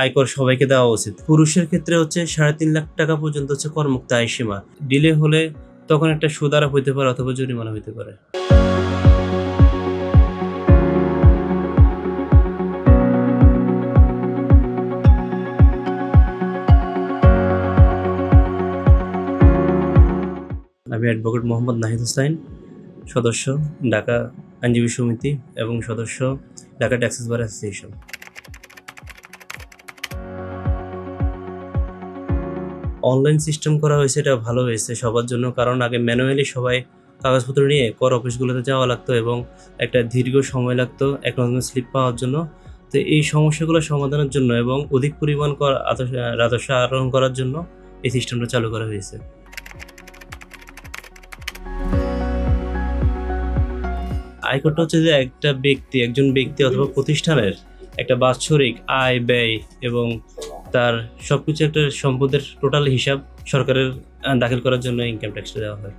আয়কর সবাইকে দেওয়া উচিত। পুরুষের ক্ষেত্রে হচ্ছে 3.5 লাখ টাকা পর্যন্ত হচ্ছে করমুক্ত আয় সীমা। ডিলে হলে তখন একটা সুদ আরোপ হইতে পারে অথবা জরিমানা হইতে পারে। আমি অ্যাডভোকেট মোহাম্মদ নাহিদ হোসাইন, সদস্য ঢাকা আইনজীবী সমিতি এবং সদস্য Dhaka taxes bar association. Online system করা হয়েছে, এটা ভালো হয়েছে সবার জন্য, কারণ আগে ম্যানুয়ালি সবাই কাগজপত্র নিয়ে কর অফিসগুলোতে যাওয়া লাগতো এবং একটা দীর্ঘ সময় লাগতো অ্যাকনোলেজমেন্ট স্লিপ পাওয়ার জন্য। তো এই সমস্যাগুলো সমাধানের জন্য এবং অধিক পরিমাণ কর রাজস্ব আরোহণ করার জন্য এই সিস্টেমটা চালু করা হয়েছে। আয়করটা হচ্ছে যে একজন ব্যক্তি অথবা প্রতিষ্ঠানের একটা বাৎসরিক আয় ব্যয় এবং তার সবকিছু একটা সম্পদের টোটাল হিসাব সরকারের দাখিল করার জন্য ইনকাম ট্যাক্সটা দেওয়া হয়।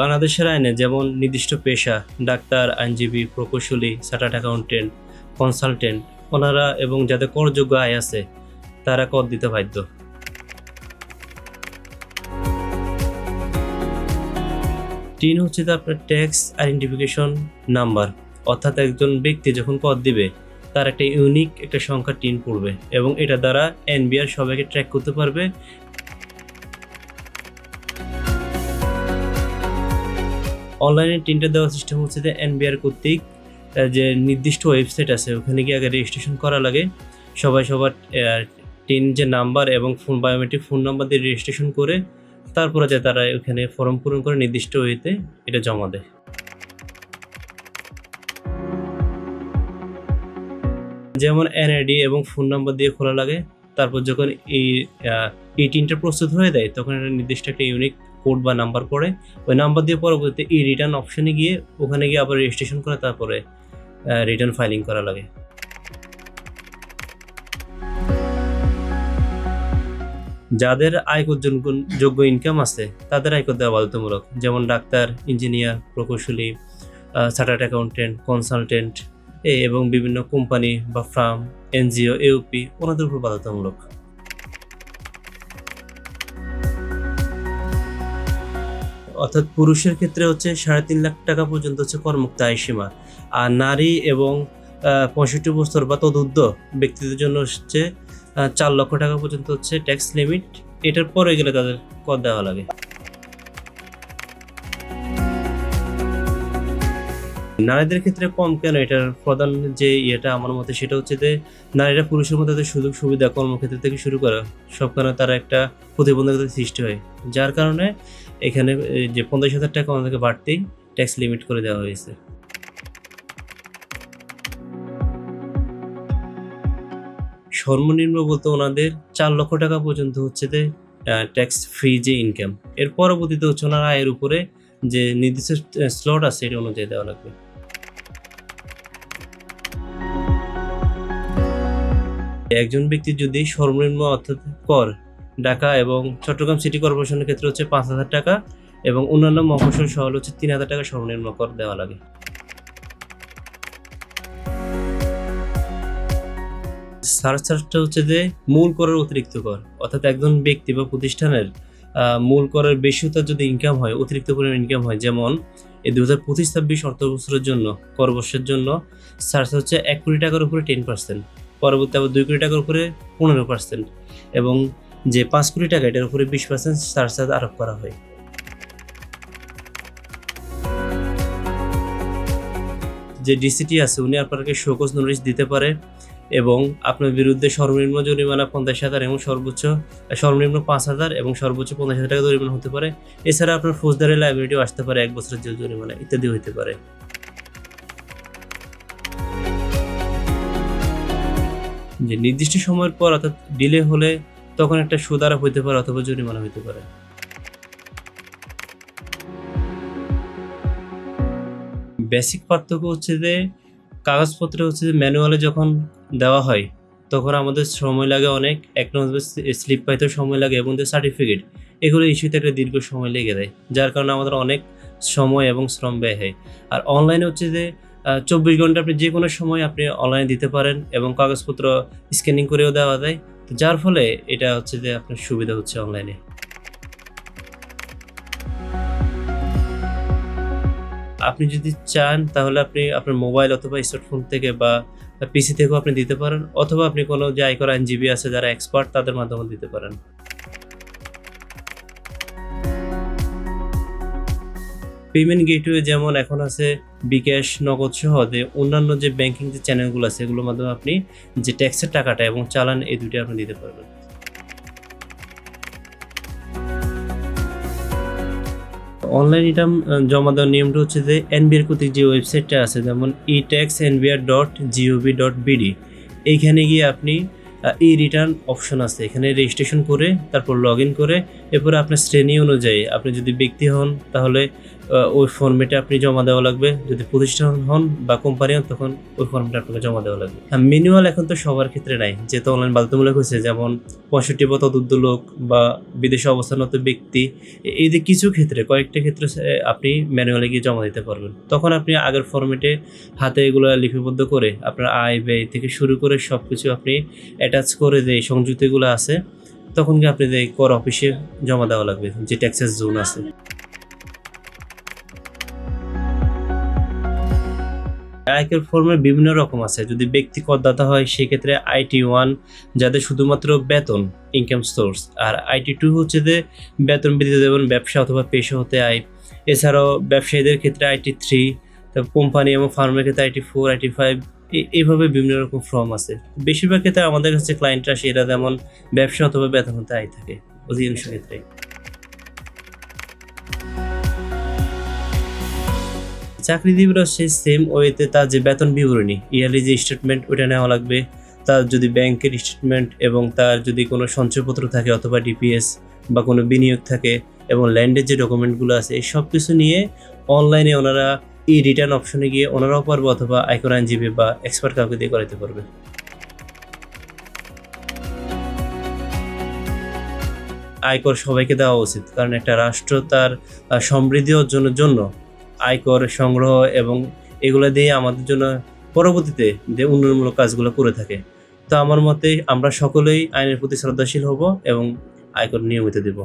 বাংলাদেশের আইনে যেমন নির্দিষ্ট পেশা, ডাক্তার, আইনজীবী, প্রকৌশলী, চার্টার্ড অ্যাকাউন্টেন্ট, কনসালটেন্ট, ওনারা এবং যাদের করযোগ্য আয় আছে তারা কর দিতে বাধ্য। টিন হচ্ছে যে আপনার ট্যাক্স আইডেন্টিফিকেশন নাম্বার, অর্থাৎ একজন ব্যক্তি যখন কর দিবে তার একটা ইউনিক একটা সংখ্যা টিন পড়বে এবং এটা দ্বারা এনবিআর সবাইকে ট্র্যাক করতে পারবে। অনলাইনে টিনটা দেওয়ার সিস্টেম হচ্ছে যে এনবিআর কর্তৃক যে নির্দিষ্ট ওয়েবসাইট আছে ওখানে গিয়ে আগে রেজিস্ট্রেশন করা লাগে। সবার টিন যে নাম্বার এবং বায়োমেট্রিক ফোন নাম্বার দিয়ে রেজিস্ট্রেশন করে তারপরে যে তারা ওখানে ফর্ম পূরণ করে নির্দিষ্ট ওয়েতে এটা জমা দেয়। যেমন এনআইডি এবং ফোন নাম্বার দিয়ে খোলা লাগে। তারপর যখন এই টিনটা প্রস্তুত হয়ে দেয় তখন একটা নির্দিষ্ট একটা ইউনিক কোড বা নাম্বার পড়ে, ওই নাম্বার দিয়ে পরবর্তীতে এই রিটার্ন অপশনে গিয়ে ওখানে গিয়ে আবার রেজিস্ট্রেশন করে তারপরে রিটার্ন ফাইলিং করা লাগে। যাদের আয়কর যোগ্য ইনকাম আছে তাদের আয়কর দেওয়া বাধ্যতামূলক, যেমন ডাক্তার, ইঞ্জিনিয়ার, প্রকৌশলী, চার্টার্ড অ্যাকাউন্টেন্ট, কনসালটেন্ট এবং বিভিন্ন কোম্পানি বা ফার্ম, এনজিও, এওপি ওনাদের উপর বাধ্যতামূলক। অর্থাৎ পুরুষের ক্ষেত্রে হচ্ছে 3.5 লাখ টাকা পর্যন্ত হচ্ছে করমুক্ত আয় সীমা, আর নারী এবং 65 বছর বা তদূর্ধ্ব ব্যক্তিদের জন্য হচ্ছে 4 লক্ষ টাকা পর্যন্ত হচ্ছে ট্যাক্স লিমিট। এটার পরে গেলে তাদের কর দেওয়া লাগে। নারীদের ক্ষেত্রে কম কেন? এটার প্রধান যে আমার মতে সেটা হচ্ছে যে নারীরা পুরুষের মধ্যে তাদের সুযোগ সুবিধা কর্মক্ষেত্র থেকে শুরু করে সব কারণে তারা একটা প্রতিবন্ধকতার সৃষ্টি হয়, যার কারণে এখানে যে 50,000 টাকা আমাদেরকে বাড়তেই ট্যাক্স লিমিট করে দেওয়া হয়েছে। সর্বনিম্ন বলতে ওনাদের 4 লক্ষ টাকা পর্যন্ত হচ্ছে যে ট্যাক্স ফ্রি যে ইনকাম, এর পরবর্তীতে হচ্ছে ওনার আয়ের উপরে যে নির্দিষ্ট স্লট আছে এটা অনুযায়ী দেওয়া লাগবে। একজন ব্যক্তি যদি সর্বনিম্ন অর্থাৎ কর ঢাকা এবং চট্টগ্রাম সিটি কর্পোরেশনের ক্ষেত্রে হচ্ছে 5,000 টাকা এবং অন্যান্য মফস্বল সহ হচ্ছে 3,000 টাকা সর্বনিম্ন কর দেওয়া লাগে। সারচার্জটা হচ্ছে যে মূল করের অতিরিক্ত কর, অর্থাৎ একজন ব্যক্তি বা প্রতিষ্ঠানের মূল করের বেশি তার যদি ইনকাম হয়, অতিরিক্ত পরিমাণ ইনকাম হয়, যেমন এই 2025-26 অর্থ বছরের জন্য কর বর্ষের জন্য সারচার্জ হচ্ছে 1 কোটি টাকার উপরে 10%, পরবর্তী আবার 2 কোটি টাকার উপরে 15% এবং যে 5 কোটি টাকা এটার উপরে 20% সারচার্জ আরোপ করা হয়। যে ডিসিটি আছে উনি আপনাকে শোকজ নোটিশ দিতে পারে এবং আপনার বিরুদ্ধে সর্বনিম্ন জরিমানা 50,000 এবং সর্বনিম্ন 5,000 এবং সর্বোচ্চ 50,000 টাকা জরিমানা হতে পারে। এছাড়া আপনার ফৌজদারি লায়াবিলিটিও আসতে পারে, 1 বছরের জেল জরিমানা ইত্যাদি হতে পারে। যে নির্দিষ্ট সময়ের পর অর্থাৎ ডিলে হলে তখন একটা সুদ আরোপ হতে পারে অথবা জরিমানা হতে পারে। বেসিক পার্থক্য হচ্ছে যে কাগজপত্রে হচ্ছে যে ম্যানুয়ালে যখন দেওয়া হয় তখন আমাদের সময় লাগে অনেক, অ্যাকনোলেজমেন্ট স্লিপ পাইতেও সময় লাগে এবং যে সার্টিফিকেট এগুলো ইস্যুতে একটা দীর্ঘ সময় লেগে দেয়, যার কারণে আমাদের অনেক সময় এবং শ্রম ব্যয় হয়। আর অনলাইনে হচ্ছে যে 24 ঘন্টা আপনি যে কোনো সময় আপনি অনলাইনে দিতে পারেন এবং কাগজপত্র স্ক্যানিং করেও দেওয়া যায়। তো যার ফলে এটা হচ্ছে যে আপনার সুবিধা হচ্ছে অনলাইনে। আপনি যদি চান তাহলে আপনি আপনার মোবাইল অথবা স্মার্টফোন থেকে বা পিসি থেকেও আপনি দিতে পারেন, অথবা আপনি কোনো যে আয়কর আইনজীবী আছে যারা এক্সপার্ট তাদের মাধ্যমে দিতে পারেন। পেমেন্ট গেটওয়ে যেমন এখন আছে বিকাশ, নগদ সহ যে অন্যান্য যে ব্যাংকিং যে চ্যানেলগুলো আছে এগুলোর মাধ্যমে আপনি যে ট্যাক্সের টাকাটা এবং চালান এই দুইটা আপনি দিতে পারবেন। অনলাইন রিটার্ন জমা দেওয়ার নিয়মটা হচ্ছে যে এনবিআর কর্তৃক যে ওয়েবসাইটটা আছে যেমন etaxnbr.gov.bd, এইখানে গিয়ে আপনি এই রিটার্ন অপশন আছে, এখানে রেজিস্ট্রেশন করে তারপর লগ ইন করে এরপরে আপনার শ্রেণী অনুযায়ী আপনি যদি ব্যক্তি হন তাহলে ওই ফর্মেটে আপনি জমা দেওয়া লাগবে, যদি প্রতিষ্ঠান হন বা কোম্পানি হন তখন ওই ফর্মটা আপনাকে জমা দেওয়া লাগবে। ম্যানুয়াল এখন তো সবার ক্ষেত্রে নাই, যেহেতু অনলাইন বাধ্যতামূলক হয়েছে, যেমন 65 বা ততোর্ধ্ব লোক বা বিদেশে অবস্থানরত ব্যক্তি, এই যে কিছু ক্ষেত্রে কয়েকটা ক্ষেত্রে আপনি ম্যানুয়ালি গিয়ে জমা দিতে পারবেন। তখন আপনি আগের ফর্মেটে হাতে এগুলো লিপিবদ্ধ করে আপনার আয় ব্যয় থেকে শুরু করে সব কিছু আপনি অ্যাটাচ করে যে সংযুক্তিগুলো আছে তখন কি আপনি যে কর অফিসে জমা দেওয়া লাগবে, যে ট্যাক্সেস জোন আছে। আয়কর ফর্মে বিভিন্ন রকম আছে, যদি ব্যক্তি করদাতা হয় সেক্ষেত্রে IT1 যাদের শুধুমাত্র বেতন ইনকাম সোর্স, আর IT2 হচ্ছে যে বেতন ব্যতীত যেমন ব্যবসা অথবা পেশা হতে আয়। এছাড়াও ব্যবসায়ীদের ক্ষেত্রে IT3, তারপর কোম্পানি এবং ফার্মের ক্ষেত্রে IT4, IT5, এইভাবে বিভিন্ন রকম ফর্ম আছে। বেশিরভাগ ক্ষেত্রে আমাদের কাছে ক্লায়েন্টরা আসে এরা যেমন ব্যবসা অথবা বেতন হতে আয় থাকে অধিকাংশ ক্ষেত্রে। চাকরিজীবীরা সেই সেম ওয়েতে তার যে বেতন বিবরণী ইয়ারলি যে স্টেটমেন্ট ওটা নেওয়া লাগবে, তার যদি ব্যাংকের স্টেটমেন্ট এবং তার যদি কোনো সঞ্চয়পত্র থাকে অথবা ডিপিএস বা কোনো বিনিয়োগ থাকে এবং ল্যান্ডের যে ডকুমেন্টগুলো আছে এই সব কিছু নিয়ে অনলাইনে ওনারা এই রিটার্ন অপশনে গিয়ে ওনারাও পারবে অথবা আয়কর আইনজীবী বা এক্সপার্ট কাউকে দিয়ে করাতে পারবে। আয়কর সবাইকে দেওয়া উচিত, কারণ একটা রাষ্ট্র তার সমৃদ্ধি অর্জনের জন্য আয়কর সংগ্রহ এবং এগুলো দিয়ে আমাদের জন্য পরবর্তীতে যে উন্নয়নমূলক কাজগুলো করে থাকে। তো আমার মতে আমরা সকলেই আইনের প্রতি শ্রদ্ধাশীল হব এবং আয়কর নিয়মিত দেব।